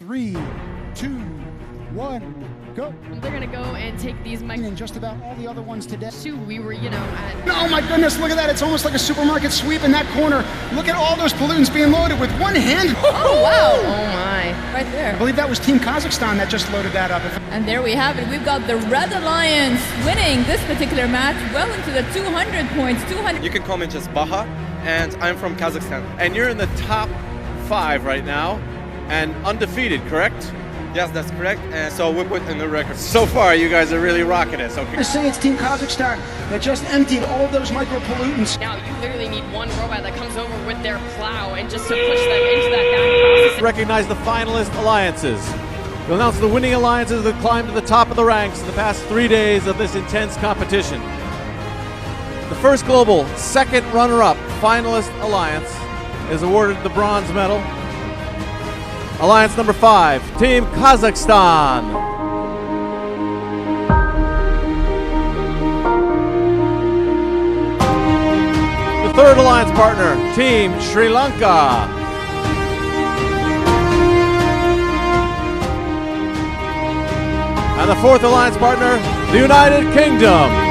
3, 2, 1, go. They're gonna go and take these And just about all the other ones today. We were, at... Oh my goodness, look at that. It's almost like a supermarket sweep in that corner. Look at all those pollutants being loaded with one hand. Oh, wow. Oh, my. Right there. I believe that was Team Kazakhstan that just loaded that up. And there we have it. We've got the Red Alliance winning this particular match well into the 200 points. 200. You can call me just Baha, and I'm from Kazakhstan. And you're in the top 5 right now, and undefeated, correct? Yes, that's correct. And so we put in the record. So far, you guys are really rocking it. So To say it's Team Kazakhstan that just emptied all of those micropollutants. Now you literally need one robot that comes over with their plow and just to push them into that back process. Recognize the finalist alliances. We'll announce the winning alliances that climbed to the top of the ranks in the past 3 days of this intense competition. The first global second runner-up finalist alliance is awarded the bronze medal. Alliance number 5, Team Kazakhstan. The third alliance partner, Team Sri Lanka. And the fourth alliance partner, the United Kingdom.